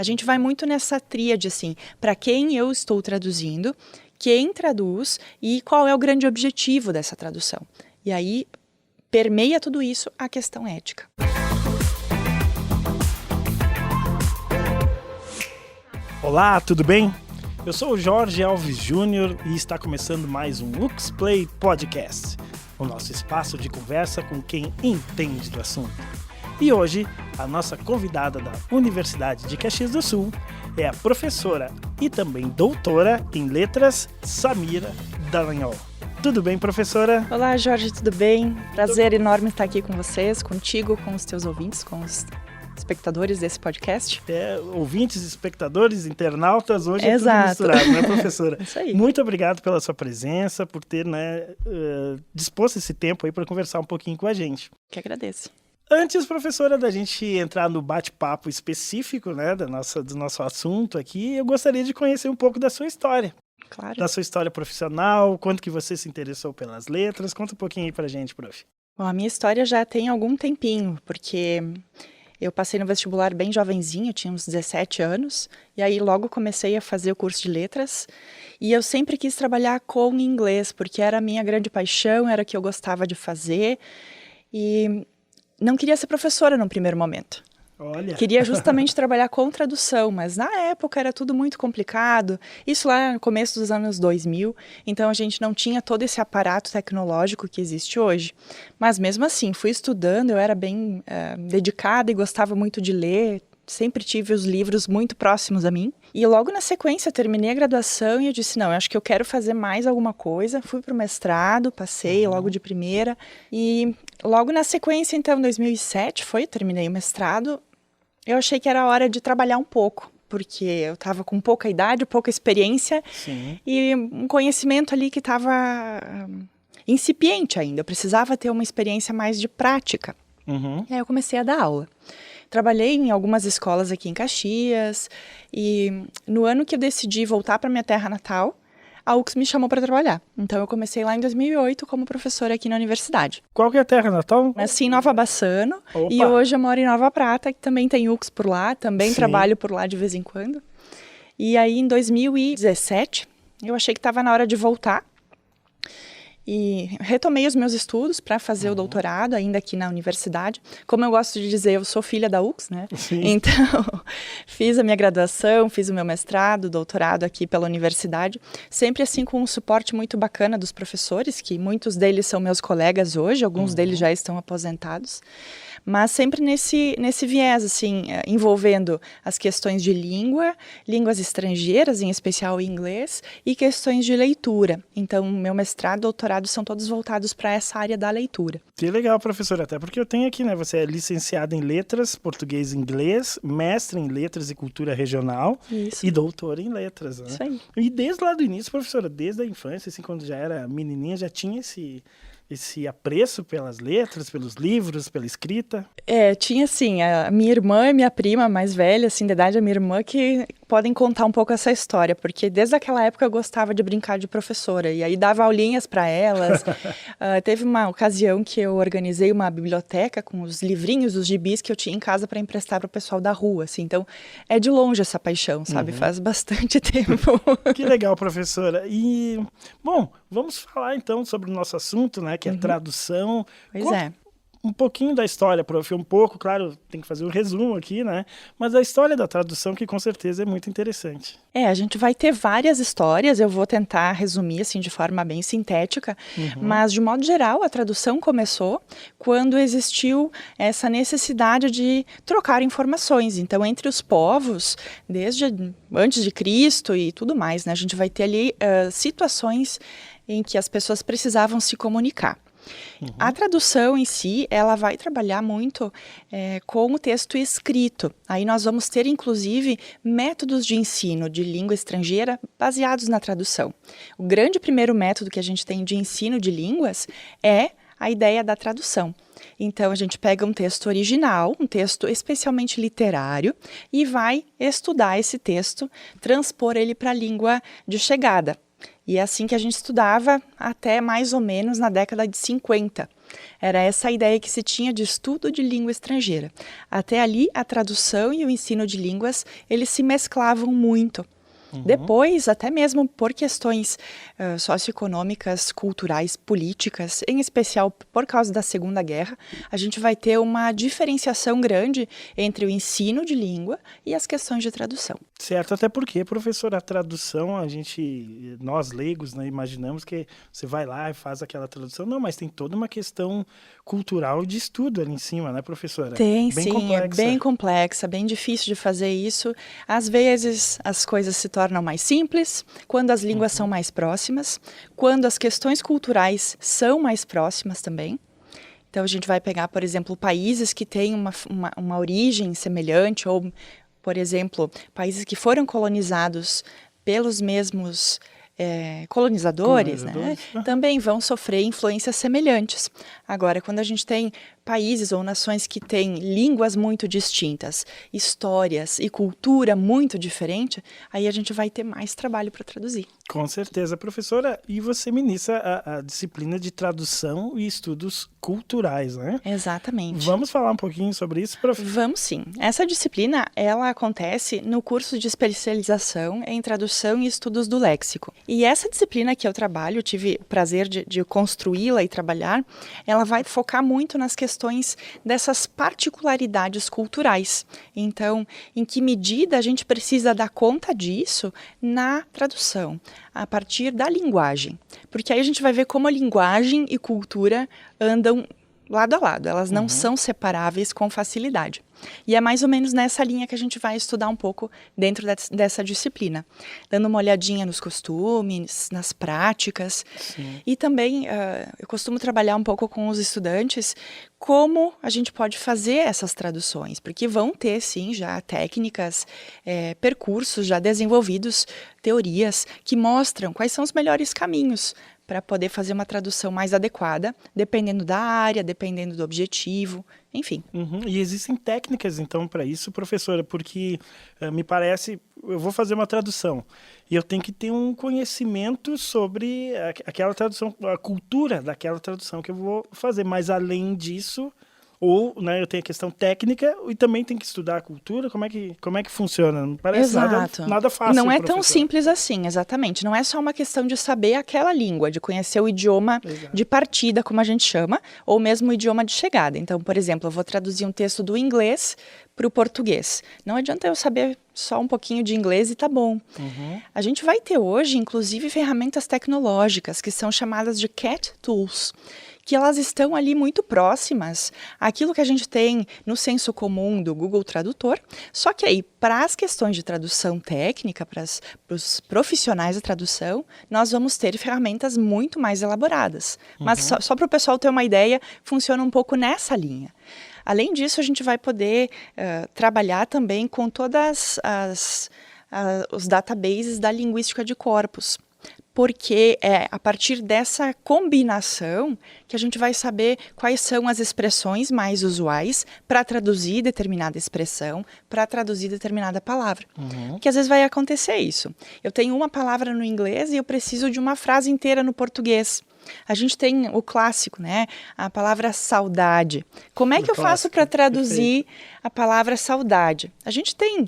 A gente vai muito nessa tríade, assim, para quem eu estou traduzindo, quem traduz e qual é o grande objetivo dessa tradução. E aí permeia tudo isso a questão ética. Olá, tudo bem? Eu sou o Jorge Alves Júnior e está começando mais um UXPlay Podcast, o nosso espaço de conversa com quem entende do assunto. E hoje, a nossa convidada da Universidade de Caxias do Sul é a professora e também doutora em letras, Samira Dallagnol. Tudo bem, professora? Olá, Jorge, tudo bem? Prazer enorme estar aqui com vocês, contigo, com os teus ouvintes, com os espectadores desse podcast. Ouvintes, espectadores, internautas, hoje Exato. É tudo misturado, né, professora? Isso aí. Muito obrigado pela sua presença, por ter disposto esse tempo aí para conversar um pouquinho com a gente. Que agradeço. Antes, professora, da gente entrar no bate-papo específico, né, do nosso assunto aqui, eu gostaria de conhecer um pouco da sua história. Claro. Da sua história profissional, quando que você se interessou pelas letras. Conta um pouquinho aí pra gente, prof. Bom, a minha história já tem algum tempinho, porque eu passei no vestibular bem jovenzinha, eu tinha uns 17 anos, e aí logo comecei a fazer o curso de letras, e eu sempre quis trabalhar com inglês, porque era a minha grande paixão, era o que eu gostava de fazer, e não queria ser professora no primeiro momento. Olha. Queria justamente trabalhar com tradução, mas na época era tudo muito complicado, isso lá no começo dos anos 2000, então a gente não tinha todo esse aparato tecnológico que existe hoje. Mas mesmo assim, fui estudando, eu era bem dedicada e gostava muito de ler, sempre tive os livros muito próximos a mim. E logo na sequência terminei a graduação e eu disse, não, eu acho que eu quero fazer mais alguma coisa. Fui para o mestrado, passei logo de primeira. E logo na sequência, então, em 2007, terminei o mestrado. Eu achei que era hora de trabalhar um pouco, porque eu estava com pouca idade, pouca experiência. Sim. E um conhecimento ali que estava incipiente ainda. Eu precisava ter uma experiência mais de prática. Uhum. E aí eu comecei a dar aula. Trabalhei em algumas escolas aqui em Caxias e no ano que eu decidi voltar para minha terra natal, a UX me chamou para trabalhar. Então eu comecei lá em 2008 como professora aqui na universidade. Qual que é a terra natal? Nasci em Nova Bassano. Opa. E hoje eu moro em Nova Prata, que também tem UX por lá, também Sim. trabalho por lá de vez em quando. E aí em 2017 eu achei que estava na hora de voltar. E retomei os meus estudos para fazer o doutorado, ainda aqui na universidade. Como eu gosto de dizer, eu sou filha da UX, né? Sim. Então, fiz a minha graduação, fiz o meu mestrado, doutorado aqui pela universidade. Sempre assim com um suporte muito bacana dos professores, que muitos deles são meus colegas hoje, alguns deles já estão aposentados. Mas sempre nesse viés, assim, envolvendo as questões de língua, línguas estrangeiras, em especial o inglês, e questões de leitura. Então, meu mestrado e doutorado são todos voltados para essa área da leitura. Que legal, professora, até porque eu tenho aqui, né, você é licenciada em letras, português e inglês, mestre em letras e cultura regional. Isso. E doutora em letras, né? Isso aí. E desde lá do início, professora, desde a infância, assim, quando já era menininha, já tinha esse apreço pelas letras, pelos livros, pela escrita? Tinha sim, a minha irmã e minha prima mais velha, assim, da idade da minha irmã, que podem contar um pouco essa história, porque desde aquela época eu gostava de brincar de professora, e aí dava aulinhas para elas. Teve uma ocasião que eu organizei uma biblioteca com os livrinhos, os gibis que eu tinha em casa para emprestar para o pessoal da rua, assim, então é de longe essa paixão, sabe? Faz bastante tempo. Que legal, professora. E, bom, vamos falar então sobre o nosso assunto, né, que é tradução. Pois é. Um pouquinho da história, prof, um pouco, claro, tem que fazer um resumo aqui, né? Mas a história da tradução, que com certeza é muito interessante. A gente vai ter várias histórias, eu vou tentar resumir assim de forma bem sintética, mas de modo geral a tradução começou quando existiu essa necessidade de trocar informações. Então, entre os povos, desde antes de Cristo e tudo mais, né? A gente vai ter ali situações em que as pessoas precisavam se comunicar. A tradução em si, ela vai trabalhar muito com o texto escrito. Aí nós vamos ter, inclusive, métodos de ensino de língua estrangeira baseados na tradução. O grande primeiro método que a gente tem de ensino de línguas é a ideia da tradução. Então, a gente pega um texto original, um texto especialmente literário, e vai estudar esse texto, transpor ele para a língua de chegada. E é assim que a gente estudava até mais ou menos na década de 50. Era essa a ideia que se tinha de estudo de língua estrangeira. Até ali, a tradução e o ensino de línguas, eles se mesclavam muito. Depois, até mesmo por questões socioeconômicas, culturais, políticas, em especial por causa da Segunda Guerra, a gente vai ter uma diferenciação grande entre o ensino de língua e as questões de tradução. Certo, até porque, professor, a tradução, nós leigos, né, imaginamos que você vai lá e faz aquela tradução. Não, mas tem toda uma questão cultural de estudo ali em cima, né, professora? Tem, bem sim, complexa. É bem complexa, bem difícil de fazer isso. Às vezes, as coisas se tornam mais simples, quando as línguas são mais próximas, quando as questões culturais são mais próximas também. Então, a gente vai pegar, por exemplo, países que têm uma origem semelhante, ou, por exemplo, países que foram colonizados pelos mesmos colonizadores, né? Também vão sofrer influências semelhantes. Agora, quando a gente tem países ou nações que têm línguas muito distintas, histórias e cultura muito diferente, aí a gente vai ter mais trabalho para traduzir. Com certeza. Professora, e você ministra a disciplina de tradução e estudos culturais, né? Exatamente. Vamos falar um pouquinho sobre isso, prof? Vamos sim. Essa disciplina, ela acontece no curso de especialização em tradução e estudos do léxico. E essa disciplina que eu trabalho, eu tive o prazer de construí-la e trabalhar, ela vai focar muito nas questões dessas particularidades culturais. Então, em que medida a gente precisa dar conta disso na tradução, a partir da linguagem. Porque aí a gente vai ver como a linguagem e cultura andam lado a lado, elas não são separáveis com facilidade. E é mais ou menos nessa linha que a gente vai estudar um pouco dentro dessa disciplina, dando uma olhadinha nos costumes, nas práticas. Sim. E também eu costumo trabalhar um pouco com os estudantes como a gente pode fazer essas traduções, porque vão ter sim já técnicas, percursos já desenvolvidos, teorias que mostram quais são os melhores caminhos para poder fazer uma tradução mais adequada, dependendo da área, dependendo do objetivo, enfim. E existem técnicas, então, para isso, professora, porque me parece, eu vou fazer uma tradução e eu tenho que ter um conhecimento sobre aquela tradução, a cultura daquela tradução que eu vou fazer, mas além disso, ou, né, eu tenho a questão técnica e também tenho que estudar a cultura. Como é que funciona? Não parece nada fácil. Não é professor. tão simples assim, exatamente. Não é só uma questão de saber aquela língua, de conhecer o idioma de partida, como a gente chama, ou mesmo o idioma de chegada. Então, por exemplo, eu vou traduzir um texto do inglês para o português. Não adianta eu saber só um pouquinho de inglês e tá bom. A gente vai ter hoje, inclusive, ferramentas tecnológicas que são chamadas de CAT Tools, que elas estão ali muito próximas àquilo que a gente tem no senso comum do Google Tradutor, só que aí, para as questões de tradução técnica, para os profissionais da tradução, nós vamos ter ferramentas muito mais elaboradas. Mas só para o pessoal ter uma ideia, funciona um pouco nessa linha. Além disso, a gente vai poder trabalhar também com todas os databases da linguística de corpos, porque é a partir dessa combinação que a gente vai saber quais são as expressões mais usuais para traduzir determinada expressão, para traduzir determinada palavra. Que às vezes vai acontecer isso. Eu tenho uma palavra no inglês e eu preciso de uma frase inteira no português. A gente tem o clássico, né? A palavra saudade. Como é que eu faço para traduzir a palavra saudade? A gente tem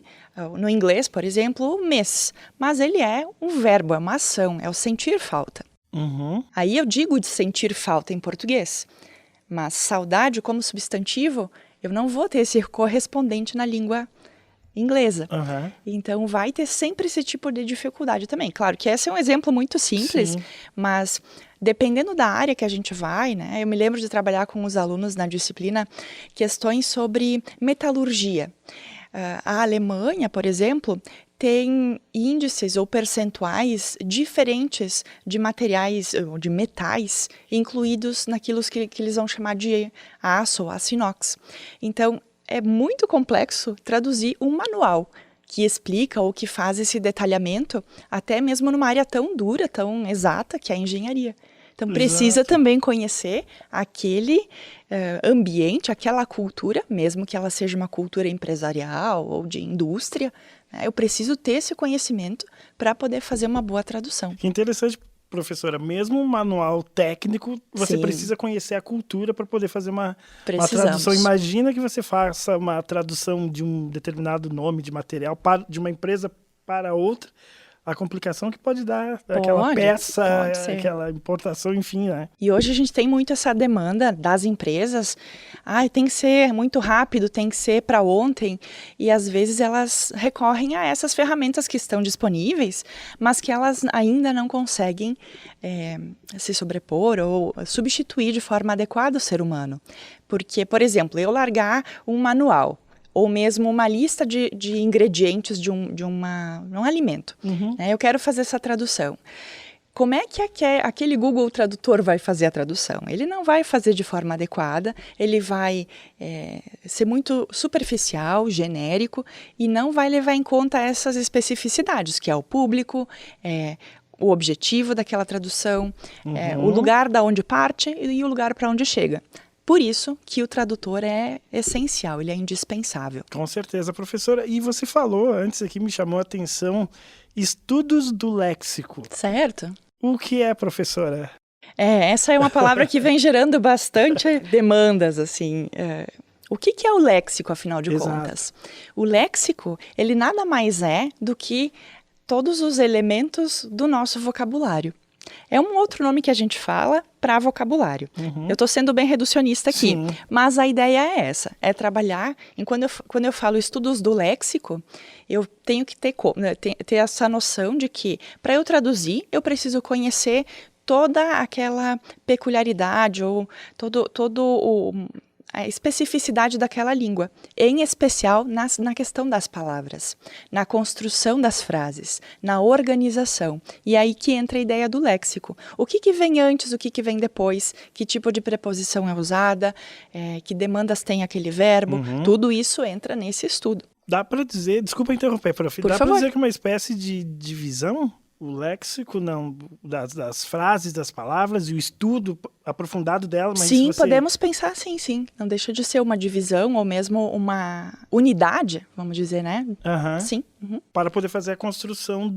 no inglês, por exemplo, o miss, mas ele é um verbo, é uma ação, é o sentir falta. Aí eu digo de sentir falta em português, mas saudade como substantivo, eu não vou ter esse correspondente na língua inglesa. Então vai ter sempre esse tipo de dificuldade também. Claro que esse é um exemplo muito simples, mas dependendo da área que a gente vai, né? Eu me lembro de trabalhar com os alunos na disciplina questões sobre metalurgia. A Alemanha, por exemplo, tem índices ou percentuais diferentes de materiais, de metais, incluídos naquilo que eles vão chamar de aço ou aço inox. Então, é muito complexo traduzir um manual que explica ou que faz esse detalhamento, até mesmo numa área tão dura, tão exata, que é a engenharia. Então, precisa também conhecer aquele ambiente, aquela cultura, mesmo que ela seja uma cultura empresarial ou de indústria, Eu preciso ter esse conhecimento para poder fazer uma boa tradução. Que interessante, professora. Mesmo um manual técnico, você precisa conhecer a cultura para poder fazer uma tradução. Imagina que você faça uma tradução de um determinado nome de material de uma empresa para outra. A complicação que pode dar aquela peça, aquela importação, enfim, né? E hoje a gente tem muito essa demanda das empresas. Tem que ser muito rápido, tem que ser para ontem. E às vezes elas recorrem a essas ferramentas que estão disponíveis, mas que elas ainda não conseguem se sobrepor ou substituir de forma adequada o ser humano. Porque, por exemplo, eu largar um manual, ou mesmo uma lista de ingredientes de um alimento. Eu quero fazer essa tradução. Como é que aquele Google Tradutor vai fazer a tradução? Ele não vai fazer de forma adequada, ele vai ser muito superficial, genérico, e não vai levar em conta essas especificidades, que é o público, o objetivo daquela tradução, o lugar da onde parte e o lugar para onde chega. Por isso que o tradutor é essencial, ele é indispensável. Com certeza, professora. E você falou antes aqui, me chamou a atenção, estudos do léxico. Certo. O que é, professora? Essa é uma palavra que vem gerando bastante demandas, assim. O que é o léxico, afinal de contas? O léxico, ele nada mais é do que todos os elementos do nosso vocabulário. É um outro nome que a gente fala para vocabulário. Eu estou sendo bem reducionista aqui, mas a ideia é essa, é trabalhar. Quando eu falo estudos do léxico, eu tenho que ter essa noção de que, para eu traduzir, eu preciso conhecer toda aquela peculiaridade ou a especificidade daquela língua, em especial na questão das palavras, na construção das frases, na organização. E aí que entra a ideia do léxico. O que vem antes, o que vem depois, que tipo de preposição é usada, que demandas tem aquele verbo, tudo isso entra nesse estudo. Dá para dizer, desculpa interromper, prof, dá para dizer que é uma espécie de divisão? O léxico, não, das frases, das palavras e o estudo aprofundado dela. Mas sim, podemos pensar assim, sim. Não deixa de ser uma divisão ou mesmo uma unidade, vamos dizer, né? Sim. Para poder fazer a construção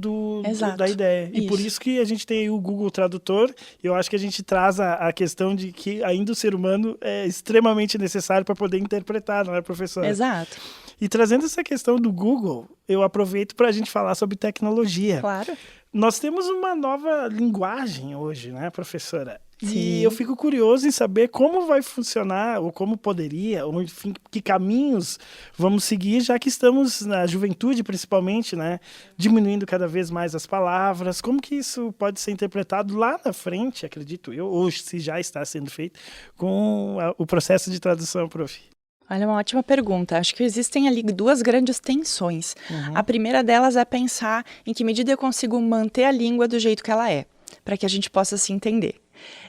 da ideia. E por isso que a gente tem aí o Google Tradutor. Eu acho que a gente traz a questão de que ainda o ser humano é extremamente necessário para poder interpretar, não é, professora? Exato. E trazendo essa questão do Google, eu aproveito para a gente falar sobre tecnologia. Claro. Nós temos uma nova linguagem hoje, né, professora? Sim. E eu fico curioso em saber como vai funcionar, ou como poderia, ou enfim, que caminhos vamos seguir, já que estamos na juventude, principalmente, né, diminuindo cada vez mais as palavras. Como que isso pode ser interpretado lá na frente, acredito eu, ou se já está sendo feito, com o processo de tradução, prof? Olha, uma ótima pergunta. Acho que existem ali duas grandes tensões. A primeira delas é pensar em que medida eu consigo manter a língua do jeito que ela é, para que a gente possa se entender.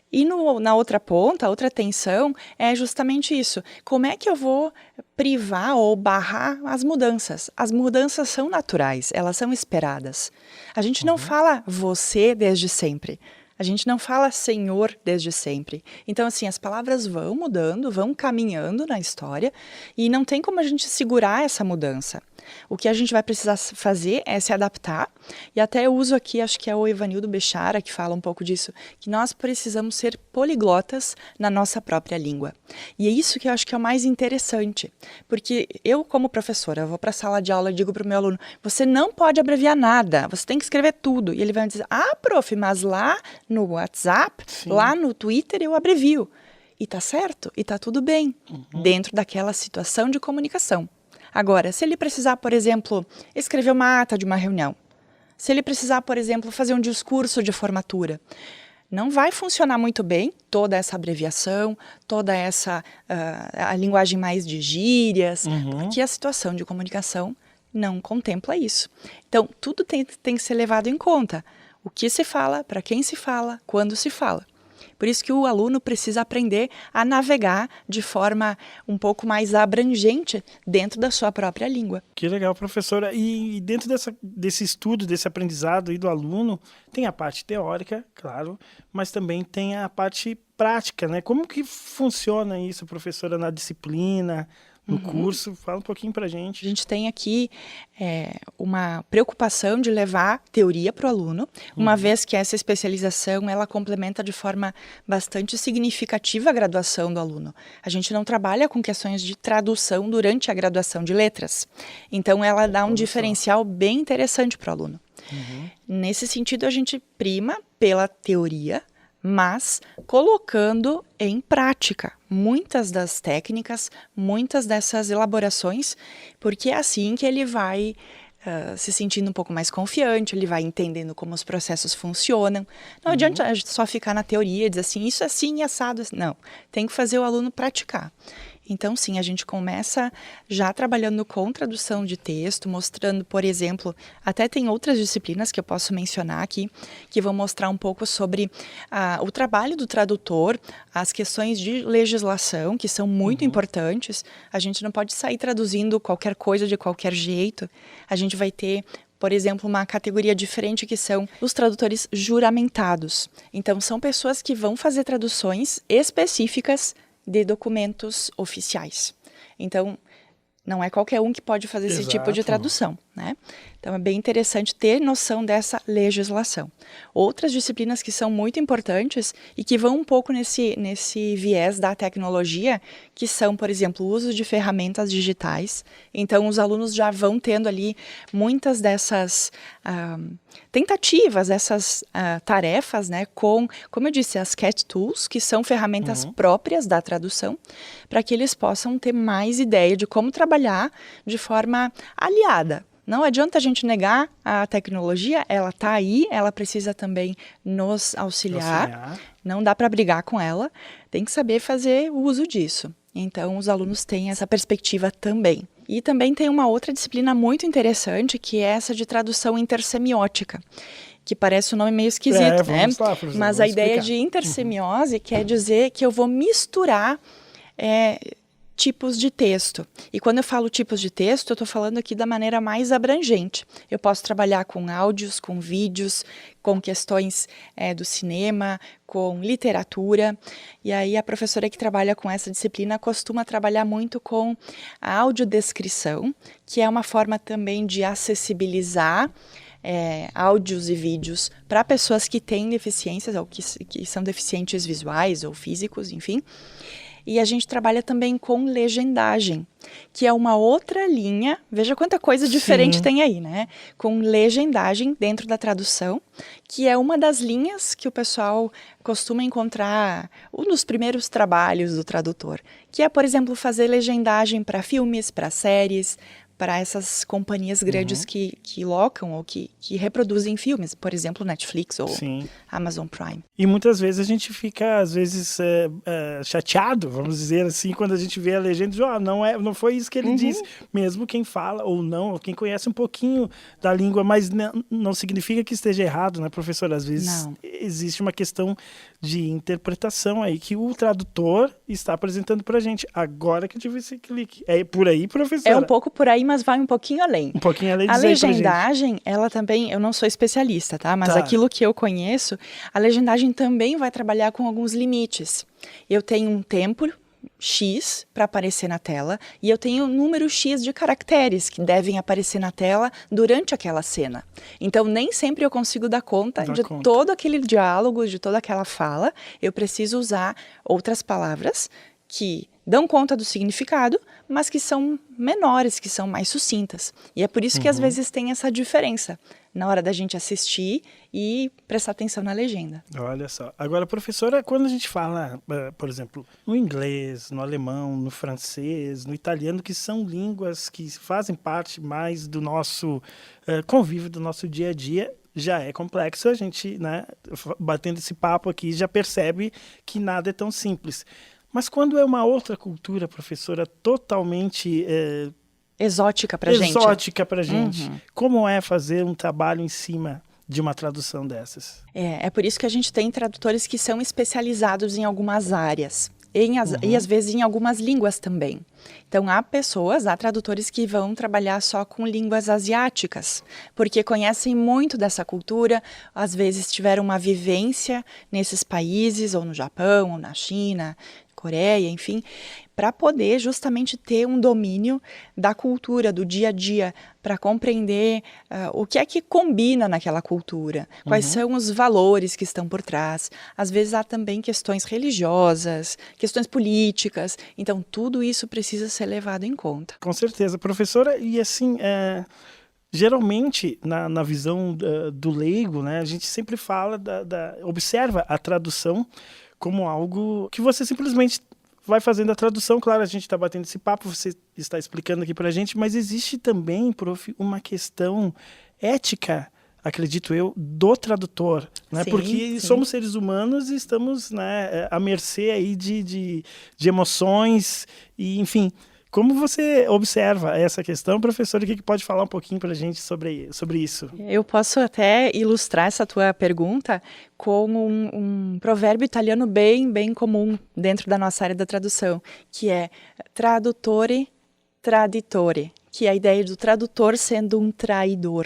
E na outra ponta, a outra tensão é justamente isso. Como é que eu vou privar ou barrar as mudanças? As mudanças são naturais, elas são esperadas. A gente não fala você desde sempre. A gente não fala Senhor desde sempre. Então, assim, as palavras vão mudando, vão caminhando na história e não tem como a gente segurar essa mudança. O que a gente vai precisar fazer é se adaptar, e até eu uso aqui, acho que é o Evanildo Bechara que fala um pouco disso, que nós precisamos ser poliglotas na nossa própria língua. E é isso que eu acho que é o mais interessante, porque eu, como professora, eu vou para a sala de aula e digo para o meu aluno, você não pode abreviar nada, você tem que escrever tudo. E ele vai me dizer, prof, mas lá no WhatsApp, lá no Twitter eu abrevio. E tá certo, e tá tudo bem, dentro daquela situação de comunicação. Agora, se ele precisar, por exemplo, escrever uma ata de uma reunião, se ele precisar, por exemplo, fazer um discurso de formatura, não vai funcionar muito bem toda essa abreviação, toda essa a linguagem mais de gírias, porque a situação de comunicação não contempla isso. Então, tudo tem que ser levado em conta. O que se fala, para quem se fala, quando se fala. Por isso que o aluno precisa aprender a navegar de forma um pouco mais abrangente dentro da sua própria língua. Que legal, professora. E dentro desse estudo, desse aprendizado aí do aluno, tem a parte teórica, claro, mas também tem a parte prática, né? Como que funciona isso, professora, na disciplina, no curso. Fala um pouquinho pra gente. A gente tem aqui uma preocupação de levar teoria para o aluno, uma vez que essa especialização ela complementa de forma bastante significativa a graduação do aluno. A gente não trabalha com questões de tradução durante a graduação de letras, então ela dá um diferencial bem interessante para o aluno. Nesse sentido, a gente prima pela teoria, mas colocando em prática muitas das técnicas, muitas dessas elaborações, porque é assim que ele vai se sentindo um pouco mais confiante, ele vai entendendo como os processos funcionam. Não adianta só ficar na teoria e dizer assim, isso é assim, assado. Não, tem que fazer o aluno praticar. Então, sim, a gente começa já trabalhando com tradução de texto, mostrando, por exemplo, até tem outras disciplinas que eu posso mencionar aqui, que vão mostrar um pouco sobre o trabalho do tradutor, as questões de legislação, que são muito importantes. A gente não pode sair traduzindo qualquer coisa de qualquer jeito. A gente vai ter, por exemplo, uma categoria diferente que são os tradutores juramentados. Então, são pessoas que vão fazer traduções específicas de documentos oficiais. Então, não é qualquer um que pode fazer esse tipo de tradução, né? Então, é bem interessante ter noção dessa legislação. Outras disciplinas que são muito importantes e que vão um pouco nesse viés da tecnologia, que são, por exemplo, o uso de ferramentas digitais. Então, os alunos já vão tendo ali muitas dessas tentativas, essas tarefas, né, como eu disse, as CAT Tools, que são ferramentas próprias da tradução, para que eles possam ter mais ideia de como trabalhar de forma aliada. Não adianta a gente negar a tecnologia, ela está aí, ela precisa também nos auxiliar. Não dá para brigar com ela, tem que saber fazer uso disso. Então, os alunos têm essa perspectiva também. E também tem uma outra disciplina muito interessante, que é essa de tradução intersemiótica, que parece um nome meio esquisito, né? Lá, mas a ideia de intersemiose quer dizer que eu vou misturar tipos de texto. E quando eu falo tipos de texto, eu estou falando aqui da maneira mais abrangente. Eu posso trabalhar com áudios, com vídeos, com questões do cinema, com literatura. E aí a professora que trabalha com essa disciplina costuma trabalhar muito com a audiodescrição, que é uma forma também de acessibilizar áudios e vídeos para pessoas que têm deficiências ou que são deficientes visuais ou físicos, enfim. E a gente trabalha também com legendagem, que é uma outra linha, veja quanta coisa diferente tem aí, né? Com legendagem dentro da tradução, que é uma das linhas que o pessoal costuma encontrar, um dos primeiros trabalhos do tradutor, que é, por exemplo, fazer legendagem para filmes, para séries, para essas companhias grandes que locam ou que reproduzem filmes, por exemplo, Netflix ou Amazon Prime. E muitas vezes a gente fica, às vezes, chateado, vamos dizer assim, quando a gente vê a legenda e diz, não foi isso que ele disse. Mesmo quem fala ou não, quem conhece um pouquinho da língua, mas não significa que esteja errado, né, professor? Às vezes existe uma questão de interpretação aí que o tradutor está apresentando pra gente. Agora que eu tive esse clique. É por aí, professora? É um pouco por aí, mas vai um pouquinho além. Um pouquinho além. A legendagem, ela também, eu não sou especialista, tá? Mas aquilo que eu conheço, a legendagem também vai trabalhar com alguns limites. Eu tenho um tempo X para aparecer na tela e eu tenho um número X de caracteres que devem aparecer na tela durante aquela cena. Então, nem sempre eu consigo dar conta todo aquele diálogo, de toda aquela fala. Eu preciso usar outras palavras que dão conta do significado, mas que são menores, que são mais sucintas. E é por isso que às vezes tem essa diferença na hora da gente assistir e prestar atenção na legenda. Olha só. Agora, professora, quando a gente fala, por exemplo, no inglês, no alemão, no francês, no italiano, que são línguas que fazem parte mais do nosso convívio, do nosso dia a dia, já é complexo. A gente, né, batendo esse papo aqui, já percebe que nada é tão simples. Mas quando é uma outra cultura, professora, totalmente exótica pra gente. Exótica pra gente. Como é fazer um trabalho em cima de uma tradução dessas? É por isso que a gente tem tradutores que são especializados em algumas áreas. E às vezes em algumas línguas também. Então há tradutores que vão trabalhar só com línguas asiáticas, porque conhecem muito dessa cultura, às vezes tiveram uma vivência nesses países, ou no Japão, ou na China, Coreia, enfim, para poder justamente ter um domínio da cultura, do dia a dia, para compreender o que é que combina naquela cultura, quais são os valores que estão por trás. Às vezes há também questões religiosas, questões políticas, então tudo isso precisa ser levado em conta. Com certeza, professora, e assim, geralmente na visão do leigo, né, a gente sempre fala, observa a tradução como algo que você simplesmente vai fazendo a tradução. Claro, a gente está batendo esse papo, você está explicando aqui para a gente, mas existe também, prof, uma questão ética, acredito eu, do tradutor, né? Sim, porque sim. somos seres humanos e estamos, né, à mercê aí de emoções, e enfim. Como você observa essa questão, professor? O que pode falar um pouquinho para a gente sobre isso? Eu posso até ilustrar essa tua pergunta com um provérbio italiano bem comum dentro da nossa área da tradução, que é tradutore, traditore, que é a ideia do tradutor sendo um traidor.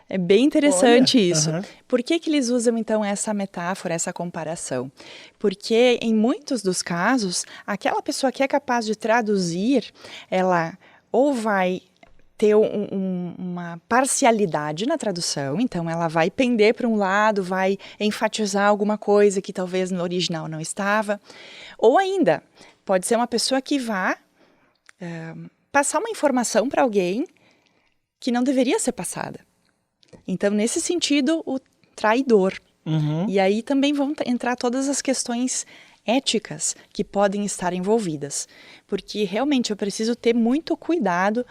É bem interessante isso. Por que eles usam, então, essa metáfora, essa comparação? Porque, em muitos dos casos, aquela pessoa que é capaz de traduzir, ela ou vai ter uma parcialidade na tradução, então ela vai pender para um lado, vai enfatizar alguma coisa que talvez no original não estava, ou ainda, pode ser uma pessoa que vá passar uma informação para alguém que não deveria ser passada. Então, nesse sentido, o traidor. E aí também vão entrar todas as questões éticas que podem estar envolvidas. Porque realmente eu preciso ter muito cuidado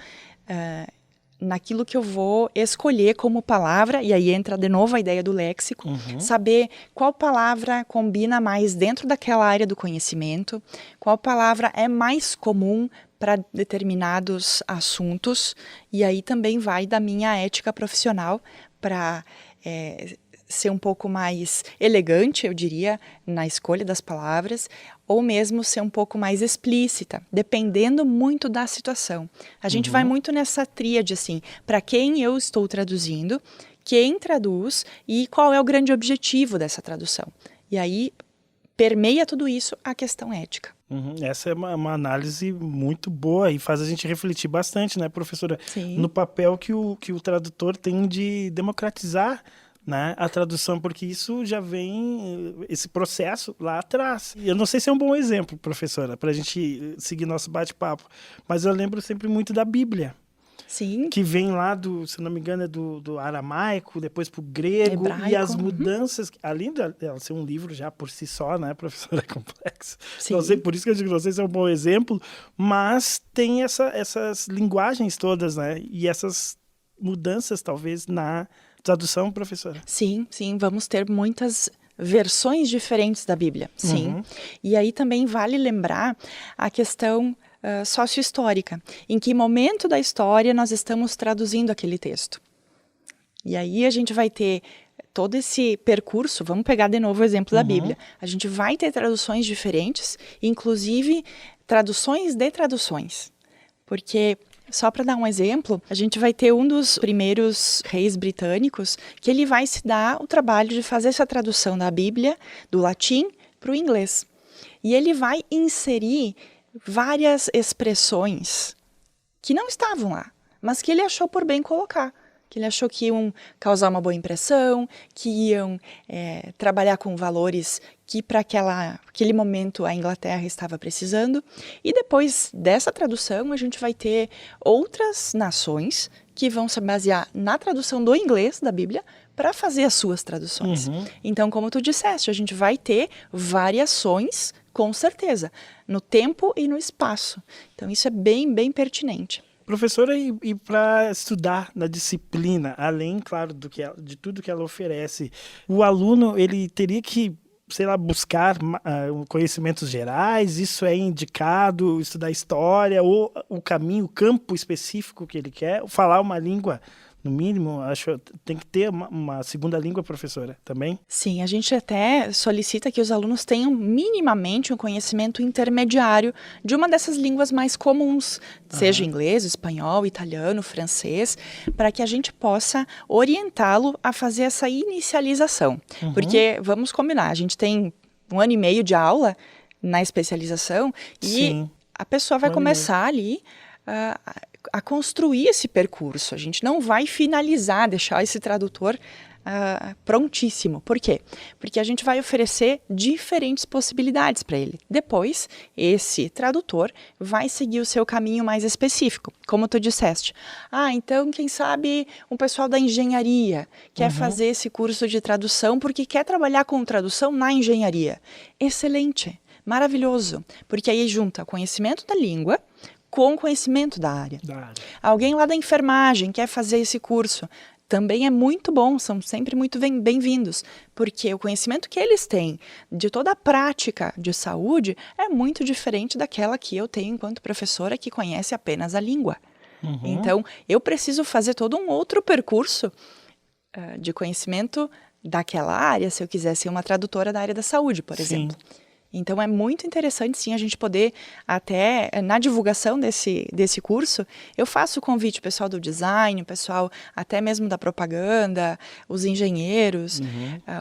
naquilo que eu vou escolher como palavra, e aí entra de novo a ideia do léxico, saber qual palavra combina mais dentro daquela área do conhecimento, qual palavra é mais comum para determinados assuntos, e aí também vai da minha ética profissional para ser um pouco mais elegante, eu diria, na escolha das palavras, ou mesmo ser um pouco mais explícita, dependendo muito da situação. A gente vai muito nessa tríade, assim, para quem eu estou traduzindo, quem traduz e qual é o grande objetivo dessa tradução. E aí permeia tudo isso a questão ética. Essa é uma análise muito boa e faz a gente refletir bastante, né, professora? Sim. No papel que o tradutor tem de democratizar, né, a tradução, porque isso já vem, esse processo lá atrás. Eu não sei se é um bom exemplo, professora, para a gente seguir nosso bate-papo, mas eu lembro sempre muito da Bíblia. Sim. Que vem lá do, se não me engano, é do aramaico, depois para o grego, hebraico, e as mudanças, além dela ser um livro já por si só, né, professora, é complexo. Não sei, por isso que eu digo, não sei se é um bom exemplo, mas tem essas linguagens todas, né, e essas mudanças, talvez, na tradução, professora. Sim, vamos ter muitas versões diferentes da Bíblia, sim. E aí também vale lembrar a questão sócio-histórica. Em que momento da história nós estamos traduzindo aquele texto? E aí a gente vai ter todo esse percurso, vamos pegar de novo o exemplo da Bíblia. A gente vai ter traduções diferentes, inclusive traduções de traduções. Porque, só para dar um exemplo, a gente vai ter um dos primeiros reis britânicos que ele vai se dar o trabalho de fazer essa tradução da Bíblia, do latim para o inglês. E ele vai inserir várias expressões que não estavam lá, mas que ele achou por bem colocar, que ele achou que iam causar uma boa impressão, que iam trabalhar com valores que para aquele momento a Inglaterra estava precisando. E depois dessa tradução a gente vai ter outras nações que vão se basear na tradução do inglês da Bíblia para fazer as suas traduções. Então, como tu disseste, a gente vai ter variações, com certeza, no tempo e no espaço. Então, isso é bem pertinente. Professora, e para estudar na disciplina, além, claro, de tudo que ela oferece, o aluno ele teria que, sei lá, buscar conhecimentos gerais? Isso é indicado, estudar história, ou o caminho, o campo específico que ele quer? Falar uma língua, no mínimo, acho tem que ter uma segunda língua, professora, também? Sim, a gente até solicita que os alunos tenham minimamente um conhecimento intermediário de uma dessas línguas mais comuns, seja inglês, espanhol, italiano, francês, para que a gente possa orientá-lo a fazer essa inicialização. Porque, vamos combinar, a gente tem 1 ano e meio de aula, na especialização e Sim. a pessoa vai Vai começar ali a construir esse percurso. A gente não vai finalizar, deixar esse tradutor prontíssimo. Por quê? Porque a gente vai oferecer diferentes possibilidades para ele. Depois, esse tradutor vai seguir o seu caminho mais específico, como tu disseste. Então, quem sabe um pessoal da engenharia quer fazer esse curso de tradução porque quer trabalhar com tradução na engenharia. Excelente, maravilhoso, porque aí junta conhecimento da língua com conhecimento da área. Alguém lá da enfermagem quer fazer esse curso. Também é muito bom, são sempre muito bem-vindos, porque o conhecimento que eles têm de toda a prática de saúde é muito diferente daquela que eu tenho enquanto professora que conhece apenas a língua. Então, eu preciso fazer todo um outro percurso de conhecimento daquela área, se eu quiser ser uma tradutora da área da saúde, por exemplo. Então, é muito interessante, sim, a gente poder, até na divulgação desse curso, eu faço o convite, o pessoal do design, o pessoal até mesmo da propaganda, os engenheiros,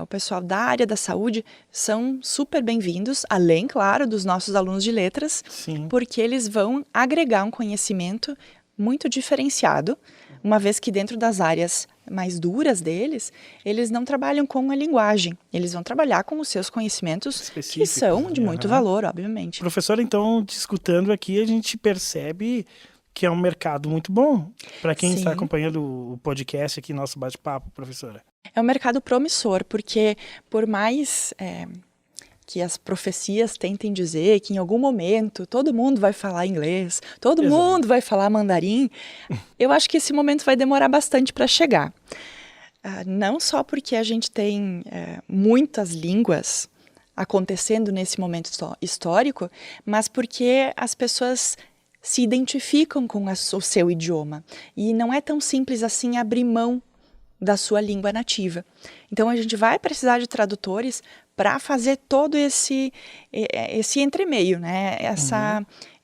o pessoal da área da saúde, são super bem-vindos, além, claro, dos nossos alunos de letras, porque eles vão agregar um conhecimento muito diferenciado, uma vez que dentro das áreas mais duras deles, eles não trabalham com a linguagem, eles vão trabalhar com os seus conhecimentos que são de muito valor, obviamente. Professora, então, te escutando aqui, a gente percebe que é um mercado muito bom para quem está acompanhando o podcast aqui, nosso bate-papo, professora. É um mercado promissor, porque por mais que as profecias tentem dizer que em algum momento todo mundo vai falar inglês, todo mundo vai falar mandarim, eu acho que esse momento vai demorar bastante para chegar. Não só porque a gente tem muitas línguas acontecendo nesse momento histórico, mas porque as pessoas se identificam com o seu idioma. E não é tão simples assim abrir mão da sua língua nativa. Então, a gente vai precisar de tradutores para fazer todo esse entremeio, né?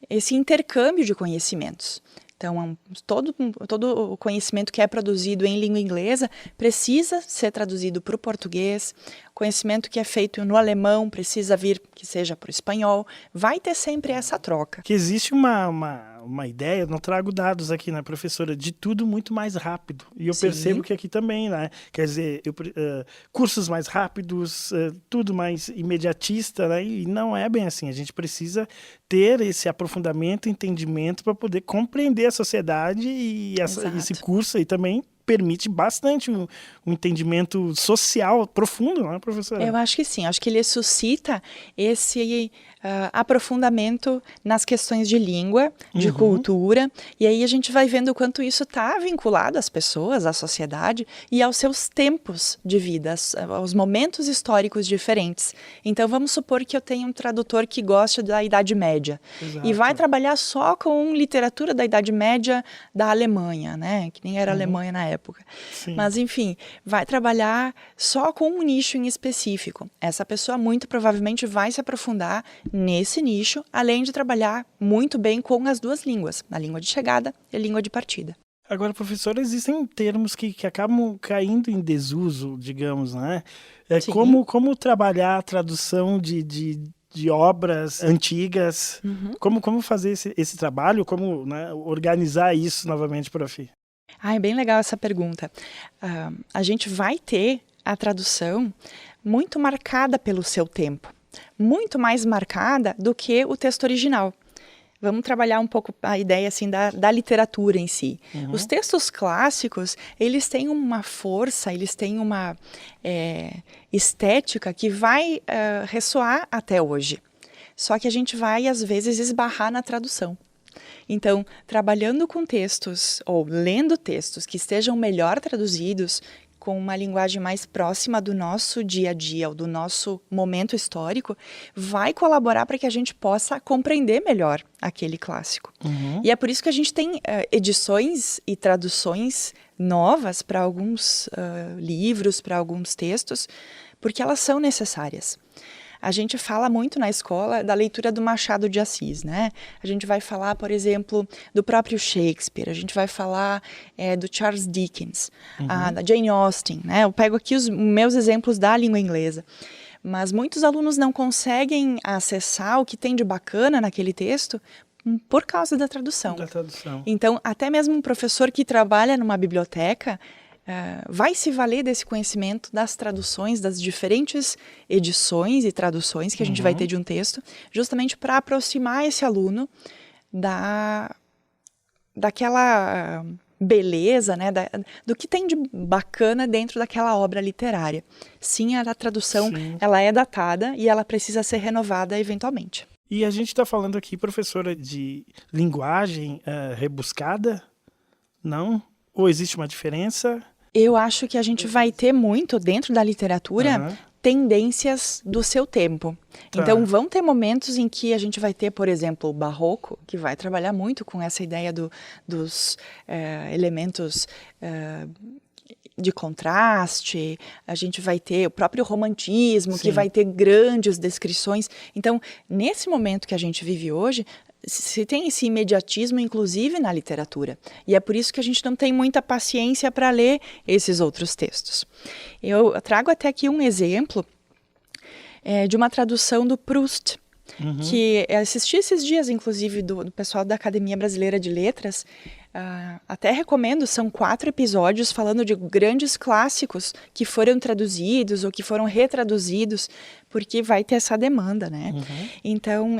Esse intercâmbio de conhecimentos. Então, todo o conhecimento que é produzido em língua inglesa precisa ser traduzido para o português. Conhecimento que é feito no alemão precisa vir, que seja para o espanhol. Vai ter sempre essa troca. Que existe uma ideia, não trago dados aqui, né, professora, de tudo muito mais rápido. E eu percebo que aqui também, né? Quer dizer, cursos mais rápidos, tudo mais imediatista, né? E não é bem assim. A gente precisa ter esse aprofundamento, entendimento para poder compreender a sociedade e esse curso aí também permite bastante um entendimento social profundo, não é, professora? Eu acho que sim, acho que ele suscita esse aprofundamento nas questões de língua, de cultura, e aí a gente vai vendo o quanto isso está vinculado às pessoas, à sociedade e aos seus tempos de vida, aos momentos históricos diferentes. Então vamos supor que eu tenho um tradutor que gosta da Idade Média e vai trabalhar só com literatura da Idade Média da Alemanha, né? Que nem era Alemanha na época. Mas enfim, vai trabalhar só com um nicho em específico. Essa pessoa muito provavelmente vai se aprofundar nesse nicho, além de trabalhar muito bem com as duas línguas, a língua de chegada e a língua de partida. Agora, professor, existem termos que acabam caindo em desuso, digamos, né? Como trabalhar a tradução de obras antigas, como fazer esse trabalho, como, né, organizar isso novamente, prof? É bem legal essa pergunta. A gente vai ter a tradução muito marcada pelo seu tempo, muito mais marcada do que o texto original. Vamos trabalhar um pouco a ideia assim, da literatura em si. Os textos clássicos, eles têm uma força, eles têm uma estética que vai ressoar até hoje. Só que a gente vai, às vezes, esbarrar na tradução. Então, trabalhando com textos ou lendo textos que estejam melhor traduzidos, com uma linguagem mais próxima do nosso dia a dia, ou do nosso momento histórico, vai colaborar para que a gente possa compreender melhor aquele clássico. E é por isso que a gente tem edições e traduções novas para alguns livros, para alguns textos, porque elas são necessárias. A gente fala muito na escola da leitura do Machado de Assis, né? A gente vai falar, por exemplo, do próprio Shakespeare, a gente vai falar do Charles Dickens, da Jane Austen, né? Eu pego aqui os meus exemplos da língua inglesa. Mas muitos alunos não conseguem acessar o que tem de bacana naquele texto por causa da tradução. Então, até mesmo um professor que trabalha numa biblioteca vai se valer desse conhecimento das traduções, das diferentes edições e traduções que a gente vai ter de um texto, justamente para aproximar esse aluno daquela beleza, né, do que tem de bacana dentro daquela obra literária. Sim, a tradução ela é datada e ela precisa ser renovada eventualmente. E a gente está falando aqui, professora, de linguagem rebuscada? Não? Ou existe uma diferença? Eu acho que a gente vai ter muito, dentro da literatura, tendências do seu tempo. Tá. Então, vão ter momentos em que a gente vai ter, por exemplo, o barroco, que vai trabalhar muito com essa ideia dos elementos de contraste. A gente vai ter o próprio romantismo, que vai ter grandes descrições. Então, nesse momento que a gente vive hoje, se tem esse imediatismo, inclusive na literatura. E é por isso que a gente não tem muita paciência para ler esses outros textos. Eu trago até aqui um exemplo de uma tradução do Proust, que assisti esses dias, inclusive, do pessoal da Academia Brasileira de Letras. Até recomendo, são 4 episódios falando de grandes clássicos que foram traduzidos ou que foram retraduzidos, porque vai ter essa demanda, né? Então,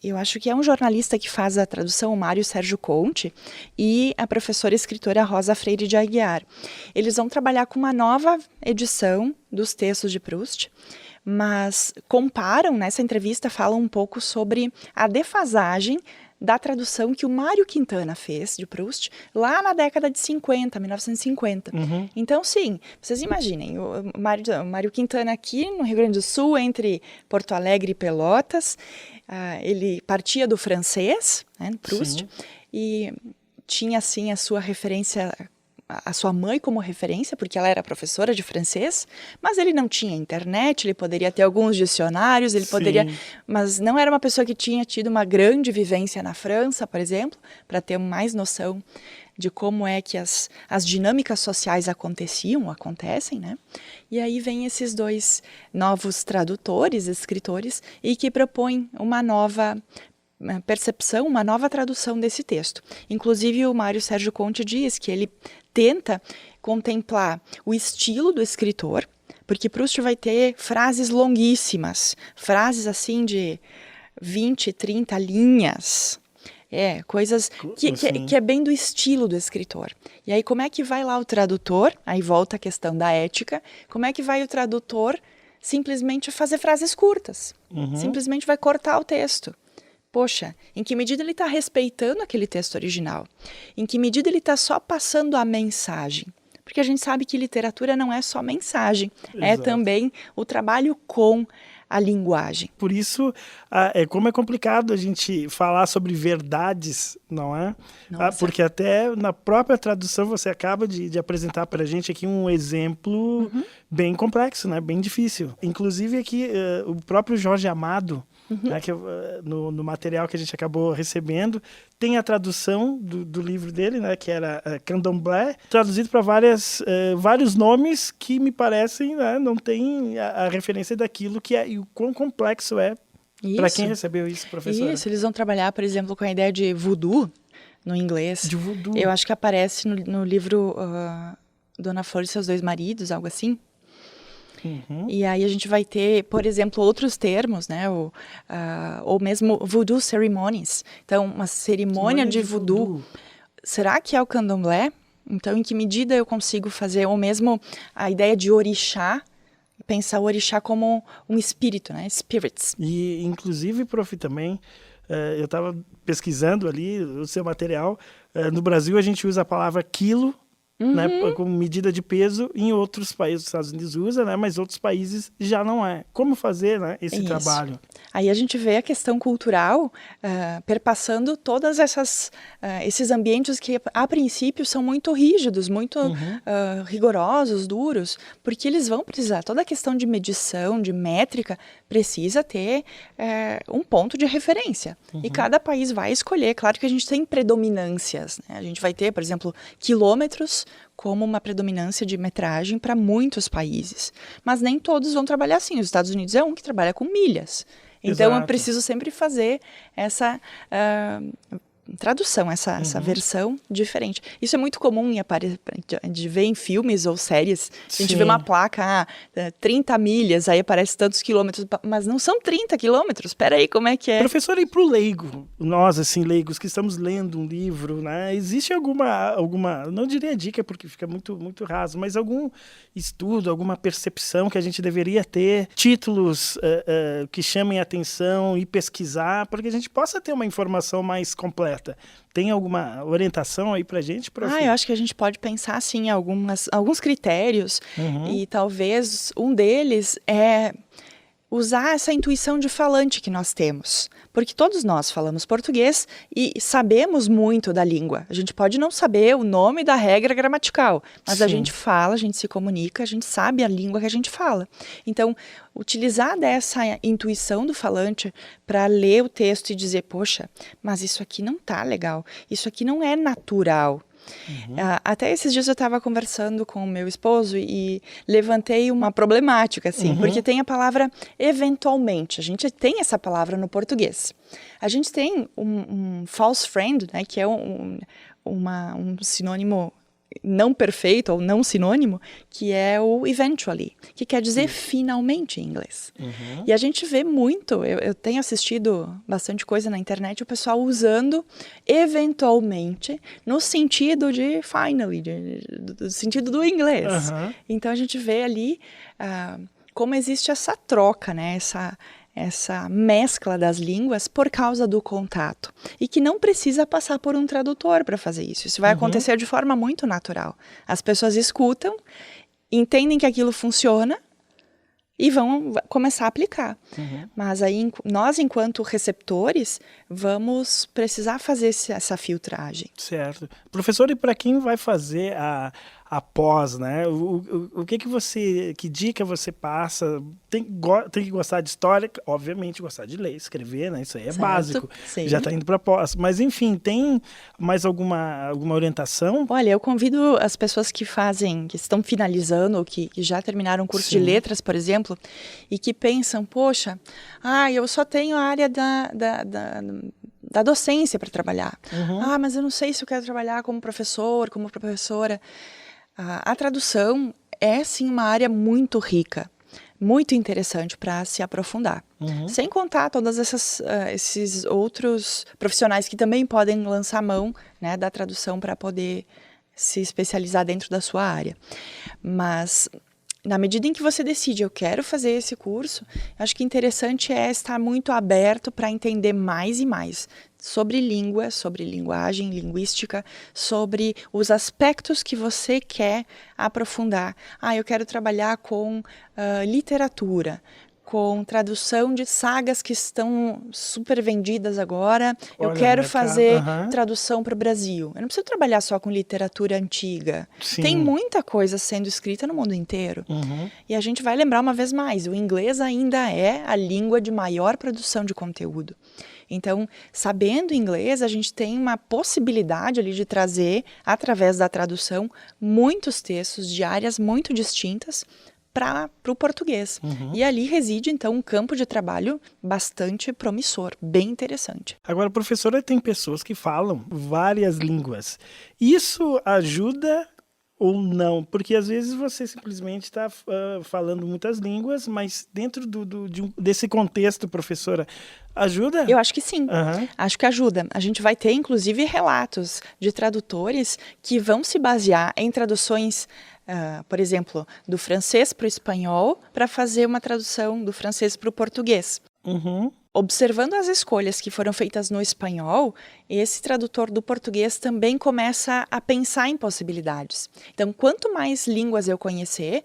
eu acho que é um jornalista que faz a tradução, o Mário Sérgio Conte, e a professora e escritora Rosa Freire de Aguiar. Eles vão trabalhar com uma nova edição dos textos de Proust, mas comparam, nessa entrevista, falam um pouco sobre a defasagem da tradução que o Mário Quintana fez de Proust lá na década de 1950. Então, sim, vocês imaginem, o Mário Quintana aqui no Rio Grande do Sul, entre Porto Alegre e Pelotas, ele partia do francês, né, Proust, e tinha, assim, a sua referência, a sua mãe como referência, porque ela era professora de francês, mas ele não tinha internet, ele poderia ter alguns dicionários, ele poderia, mas não era uma pessoa que tinha tido uma grande vivência na França, por exemplo, para ter mais noção de como é que as dinâmicas sociais acontecem, né? E aí vem esses 2 novos tradutores, escritores, e que propõem uma nova percepção, uma nova tradução desse texto. Inclusive, o Mário Sérgio Conte diz que ele tenta contemplar o estilo do escritor, porque Proust vai ter frases longuíssimas, frases assim de 20, 30 linhas, coisas que é bem do estilo do escritor. E aí como é que vai lá o tradutor, aí volta a questão da ética, como é que vai o tradutor simplesmente fazer frases curtas, simplesmente vai cortar o texto. Poxa, em que medida ele está respeitando aquele texto original? Em que medida ele está só passando a mensagem? Porque a gente sabe que literatura não é só mensagem, é também o trabalho com a linguagem. Por isso, como é complicado a gente falar sobre verdades, não é? Porque até na própria tradução você acaba de apresentar para a gente aqui um exemplo bem complexo, né? Bem difícil. Inclusive aqui o próprio Jorge Amado, né, que no material que a gente acabou recebendo, tem a tradução do livro dele, né, que era Candomblé, traduzido para vários nomes que me parecem, né, não tem a referência daquilo que é e o quão complexo é para quem recebeu isso, professor. Isso, eles vão trabalhar, por exemplo, com a ideia de voodoo no inglês. De voodoo. Eu acho que aparece no livro Dona Flor e seus 2 maridos, algo assim. E aí a gente vai ter, por exemplo, outros termos, né? Ou mesmo voodoo ceremonies. Então, uma cerimônia de voodoo. Será que é o candomblé? Então, em que medida eu consigo fazer, ou mesmo a ideia de orixá, pensar o orixá como um espírito, né? Spirits. E, inclusive, prof, também, eu estava pesquisando ali o seu material. No Brasil, a gente usa a palavra quilo, né, como medida de peso. Em outros países, os Estados Unidos usa, né, mas outros países já não é. Como fazer, né, esse trabalho? Aí a gente vê a questão cultural perpassando todas esses ambientes que a princípio são muito rígidos, muito rigorosos, duros, porque eles vão precisar, toda a questão de medição, de métrica, precisa ter um ponto de referência. E cada país vai escolher. Claro que a gente tem predominâncias, né? A gente vai ter, por exemplo, quilômetros Unidos como uma predominância de metragem para muitos países. Mas nem todos vão trabalhar assim. Os Estados Unidos é um que trabalha com milhas. Então, eu preciso sempre fazer essa tradução, essa versão diferente. Isso é muito comum de ver em filmes ou séries. A gente vê uma placa, 30 milhas, aí aparece tantos quilômetros, mas não são 30 quilômetros. Espera aí, como é que é? Professora, e para o leigo, nós, assim, leigos, que estamos lendo um livro, né? Existe alguma, não diria dica, porque fica muito, muito raso, mas algum estudo, alguma percepção que a gente deveria ter, títulos que chamem a atenção e pesquisar, para que a gente possa ter uma informação mais completa? Tem alguma orientação aí pra gente, prof? Eu acho que a gente pode pensar, sim, em alguns critérios, e talvez um deles é usar essa intuição de falante que nós temos. Porque todos nós falamos português e sabemos muito da língua. A gente pode não saber o nome da regra gramatical, mas a gente fala, a gente se comunica, a gente sabe a língua que a gente fala. Então, utilizar dessa intuição do falante para ler o texto e dizer, poxa, mas isso aqui não tá legal, isso aqui não é natural. Até esses dias eu estava conversando com o meu esposo e levantei uma problemática, assim, porque tem a palavra eventualmente. A gente tem essa palavra no português. A gente tem um false friend, né, que é um sinônimo não perfeito ou não sinônimo, que é o eventually, que quer dizer finalmente em inglês. E a gente vê muito, eu tenho assistido bastante coisa na internet, o pessoal usando eventualmente no sentido de finally, do sentido do inglês. Então a gente vê ali como existe essa troca, né? Essa mescla das línguas por causa do contato. E que não precisa passar por um tradutor para fazer isso. Isso vai acontecer de forma muito natural. As pessoas escutam, entendem que aquilo funciona e vão começar a aplicar. Mas aí, nós, enquanto receptores, vamos precisar fazer essa filtragem. Certo. Professor, e para quem vai fazer a pós, né? Que dica você passa? Tem que gostar de história, obviamente gostar de ler, escrever, né? Isso aí é básico. Sim. Já está indo para pós. Mas enfim, tem mais alguma orientação? Olha, eu convido as pessoas que estão finalizando ou que já terminaram o curso de letras, por exemplo, e que pensam, poxa, eu só tenho a área da docência para trabalhar. Mas eu não sei se eu quero trabalhar como professor, como professora. A tradução é, sim, uma área muito rica, muito interessante para se aprofundar. Sem contar todos esses outros profissionais que também podem lançar mão, né, da tradução para poder se especializar dentro da sua área. Mas, na medida em que você decide, eu quero fazer esse curso, acho que interessante é estar muito aberto para entender mais e mais sobre língua, sobre linguagem, linguística, sobre os aspectos que você quer aprofundar. Eu quero trabalhar com literatura, com tradução de sagas que estão super vendidas agora. Eu quero fazer tradução para o Brasil. Eu não preciso trabalhar só com literatura antiga. Tem muita coisa sendo escrita no mundo inteiro. E a gente vai lembrar uma vez mais, o inglês ainda é a língua de maior produção de conteúdo. Então, sabendo inglês, a gente tem uma possibilidade ali de trazer, através da tradução, muitos textos de áreas muito distintas para o português. E ali reside, então, um campo de trabalho bastante promissor, bem interessante. Agora, professora, tem pessoas que falam várias línguas. Isso ajuda ou não? Porque às vezes você simplesmente está falando muitas línguas, mas dentro desse contexto, professora, ajuda? Eu acho que sim, acho que ajuda. A gente vai ter, inclusive, relatos de tradutores que vão se basear em traduções, por exemplo, do francês para o espanhol, para fazer uma tradução do francês para o português. Observando as escolhas que foram feitas no espanhol, esse tradutor do português também começa a pensar em possibilidades. Então, quanto mais línguas eu conhecer,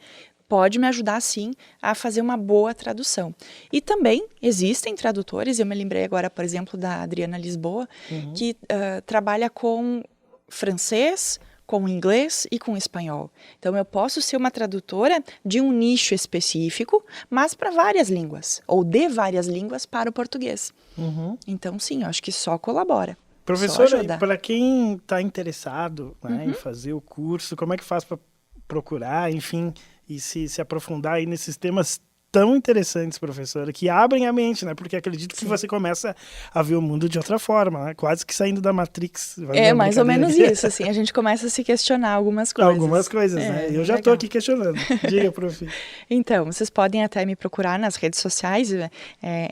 pode me ajudar, sim, a fazer uma boa tradução. E também existem tradutores, eu me lembrei agora, por exemplo, da Adriana Lisboa, que trabalha com francês, com inglês e com espanhol. Então, eu posso ser uma tradutora de um nicho específico, mas para várias línguas, ou de várias línguas para o português. Então, sim, eu acho que só colabora. Professora, para quem está interessado, né, em fazer o curso, como é que faz para procurar, enfim, e se aprofundar aí nesses temas tão interessantes, professora, que abrem a mente, né? Porque acredito que você começa a ver o mundo de outra forma, né? Quase que saindo da Matrix. É mais ou menos isso, assim, a gente começa a se questionar algumas coisas. Algumas coisas, né? Eu já estou aqui questionando. Diga, prof. Então, vocês podem até me procurar nas redes sociais,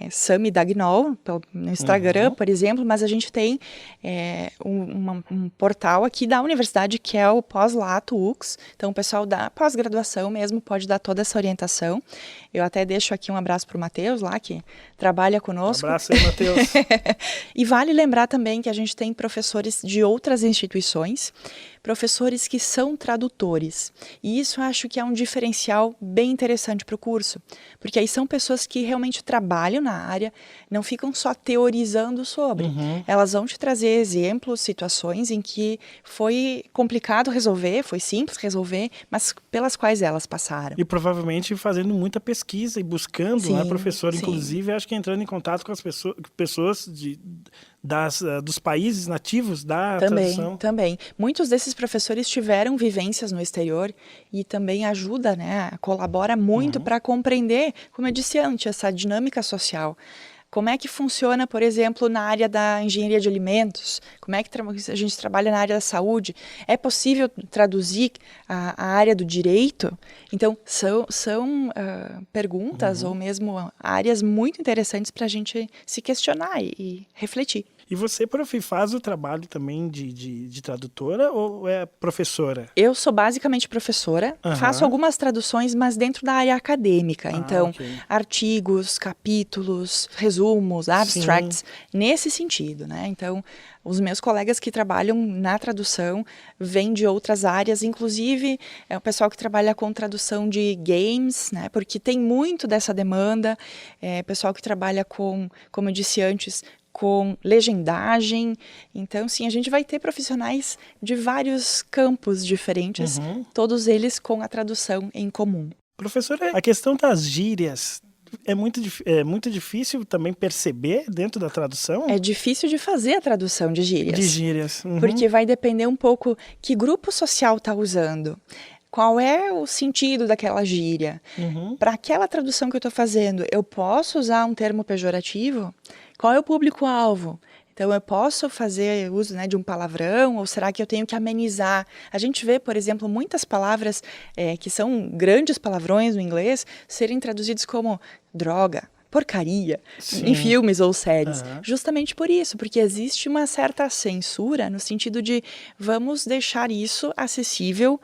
Sami Dagnol, no Instagram, por exemplo, mas a gente tem um portal aqui da universidade que é o Pós-Lato UX, então o pessoal da pós-graduação mesmo pode dar toda essa orientação. Eu até deixo aqui um abraço para o Matheus lá, que trabalha conosco. Abraço aí, Matheus. E vale lembrar também que a gente tem professores de outras instituições, professores que são tradutores. E isso eu acho que é um diferencial bem interessante para o curso, porque aí são pessoas que realmente trabalham na área, não ficam só teorizando sobre. Elas vão te trazer exemplos, situações em que foi complicado resolver, foi simples resolver, mas pelas quais elas passaram. E provavelmente fazendo muita pesquisa e buscando, sim, né, professor? Sim. Inclusive, acho que entrando em contato com as pessoas dos países nativos da tradução. Também. Muitos desses professores tiveram vivências no exterior e também ajuda, né, colabora muito para compreender, como eu disse antes, essa dinâmica social. Como é que funciona, por exemplo, na área da engenharia de alimentos? Como é que a gente trabalha na área da saúde? É possível traduzir a área do direito? Então, são perguntas ou mesmo áreas muito interessantes para a gente se questionar e refletir. E você, prof, faz o trabalho também de tradutora ou é professora? Eu sou basicamente professora, faço algumas traduções, mas dentro da área acadêmica. Então, artigos, capítulos, resumos, abstracts, nesse sentido, né? Então, os meus colegas que trabalham na tradução vêm de outras áreas, inclusive o pessoal que trabalha com tradução de games, né? Porque tem muito dessa demanda, pessoal que trabalha com, como eu disse antes, com legendagem. Então, sim, a gente vai ter profissionais de vários campos diferentes, todos eles com a tradução em comum. Professora, a questão das gírias é muito difícil também perceber dentro da tradução? É difícil de fazer a tradução de gírias. De gírias. Porque vai depender um pouco que grupo social está usando. Qual é o sentido daquela gíria? Para aquela tradução que eu estou fazendo, eu posso usar um termo pejorativo? Qual é o público-alvo? Então, eu posso fazer uso, né, de um palavrão ou será que eu tenho que amenizar? A gente vê, por exemplo, muitas palavras que são grandes palavrões no inglês serem traduzidos como droga, porcaria, em filmes ou séries. Justamente por isso, porque existe uma certa censura no sentido de vamos deixar isso acessível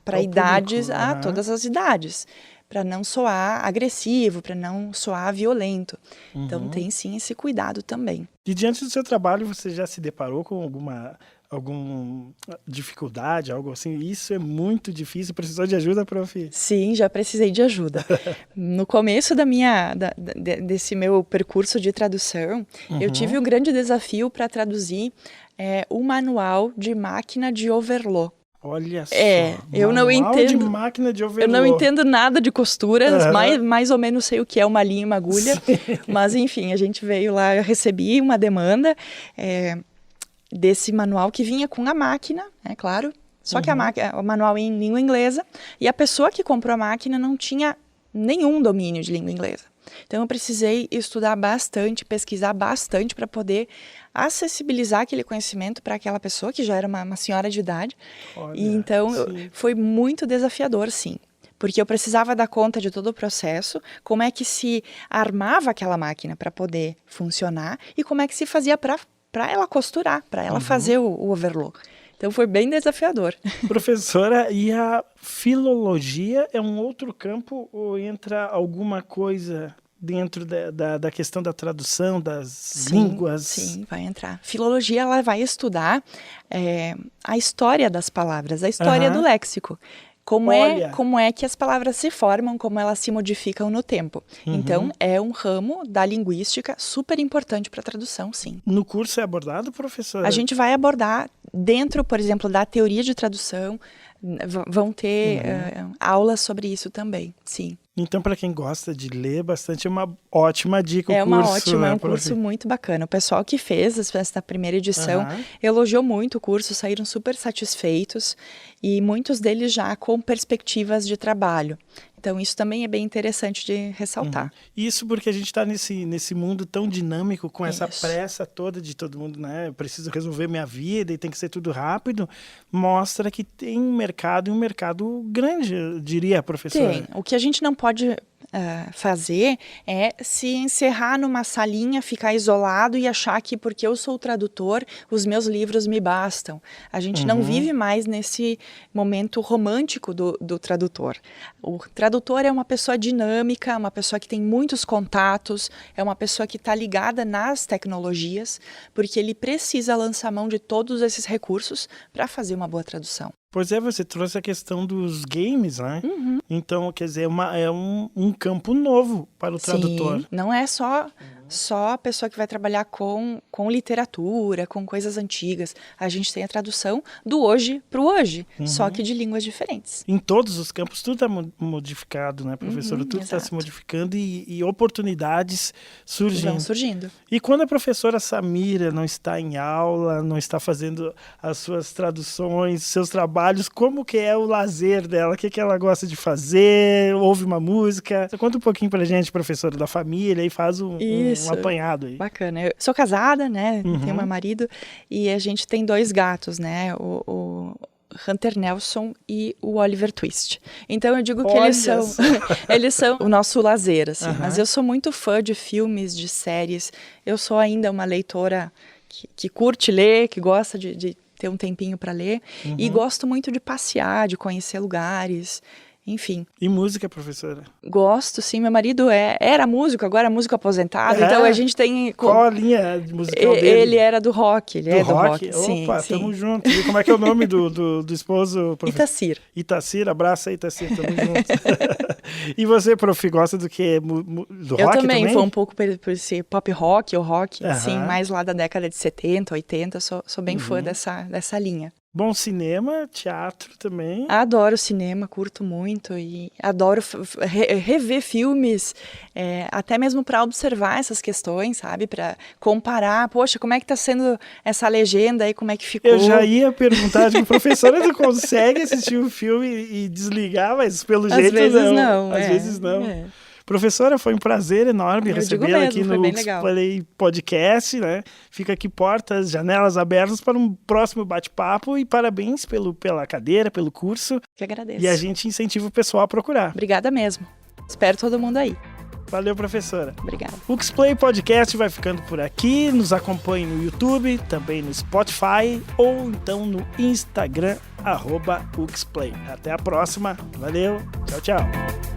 para idades, a todas as idades, para não soar agressivo, para não soar violento. Então tem sim esse cuidado também. E diante do seu trabalho, você já se deparou com alguma dificuldade, algo assim? Isso é muito difícil. Precisou de ajuda, prof? Sim, já precisei de ajuda. No começo desse meu percurso de tradução, eu tive um grande desafio para traduzir o manual de máquina de overlock. Olha só, eu não entendo de máquina de overlock. Eu não entendo nada de costuras, mais ou menos sei o que é uma linha e uma agulha, mas enfim, a gente veio lá, eu recebi uma demanda desse manual que vinha com a máquina, claro, só que o manual em língua inglesa, e a pessoa que comprou a máquina não tinha nenhum domínio de língua inglesa. Então eu precisei estudar bastante, pesquisar bastante para poder acessibilizar aquele conhecimento para aquela pessoa que já era uma senhora de idade. Olha, e então foi muito desafiador, sim. Porque eu precisava dar conta de todo o processo, como é que se armava aquela máquina para poder funcionar e como é que se fazia para ela costurar, para ela fazer o overlock. Então foi bem desafiador. Professora, e a filologia é um outro campo ou entra alguma coisa dentro da questão da tradução das línguas? Sim, vai entrar. Filologia, ela vai estudar a história das palavras, a história do léxico. Como é que as palavras se formam, como elas se modificam no tempo. Então, é um ramo da linguística super importante para a tradução, sim. No curso é abordado, professora? A gente vai abordar dentro, por exemplo, da teoria de tradução, vão ter aulas sobre isso também, sim. Então, para quem gosta de ler bastante, é uma ótima dica o curso. Uma ótima, né, é um curso muito bacana. O pessoal que fez essa primeira edição elogiou muito o curso, saíram super satisfeitos e muitos deles já com perspectivas de trabalho. Então, isso também é bem interessante de ressaltar. Isso porque a gente está nesse mundo tão dinâmico, com essa pressa toda de todo mundo, né? Eu preciso resolver minha vida e tem que ser tudo rápido. Mostra que tem um mercado grande, eu diria, professora. Tem. O que a gente não pode fazer é se encerrar numa salinha, ficar isolado e achar que porque eu sou tradutor, os meus livros me bastam. A gente não vive mais nesse momento romântico do tradutor. O tradutor é uma pessoa dinâmica, uma pessoa que tem muitos contatos, é uma pessoa que está ligada nas tecnologias, porque ele precisa lançar mão de todos esses recursos para fazer uma boa tradução. Pois é, você trouxe a questão dos games, né? Então, quer dizer, é um campo novo para o tradutor. Sim, não é só a pessoa que vai trabalhar com literatura, com coisas antigas. A gente tem a tradução do hoje para o hoje, só que de línguas diferentes. Em todos os campos, tudo está modificado, né, professora? Tudo está se modificando e oportunidades surgindo. Vão surgindo. E quando a professora Samira não está em aula, não está fazendo as suas traduções, seus trabalhos, como que é o lazer dela? O que ela gosta de fazer? Ouve uma música? Conta um pouquinho pra gente, professora, da família, e faz um apanhado aí. Bacana. Eu sou casada, né? Tenho meu marido e a gente tem 2 gatos, né? O Hunter Nelson e o Oliver Twist. Então eu digo que eles são o nosso lazer, assim. Mas eu sou muito fã de filmes, de séries. Eu sou ainda uma leitora que curte ler, que gosta de ter um tempinho para ler, e gosto muito de passear, de conhecer lugares, enfim. E música, professora? Gosto, sim. Meu marido era músico, agora é músico aposentado, então a gente tem... Qual a linha musical dele? Ele era do rock, ele é do rock. Opa, tamo junto. E como é que é o nome do esposo? Itacir. Itacir, abraça aí, Itacir, tamo junto. E você, prof, gosta do que? Do rock também? Vou um pouco por esse pop rock ou rock, assim, mais lá da década de 70, 80, sou bem fã dessa linha. Bom cinema, teatro também. Adoro cinema, curto muito e adoro rever filmes, até mesmo para observar essas questões, sabe? Para comparar, poxa, como é que está sendo essa legenda aí, como é que ficou? Eu já ia perguntar, a professora não consegue assistir um filme e desligar, mas pelo jeito não. Às vezes não. Professora, foi um prazer enorme recebê-la aqui no Play Podcast, né? Fica aqui portas, janelas abertas para um próximo bate-papo e parabéns pela cadeira, pelo curso. Que agradeço. E a gente incentiva o pessoal a procurar. Obrigada mesmo. Espero todo mundo aí. Valeu, professora. Obrigada. O UXPlay Podcast vai ficando por aqui. Nos acompanhe no YouTube, também no Spotify ou então no Instagram, @UXPlay. Até a próxima. Valeu. Tchau, tchau.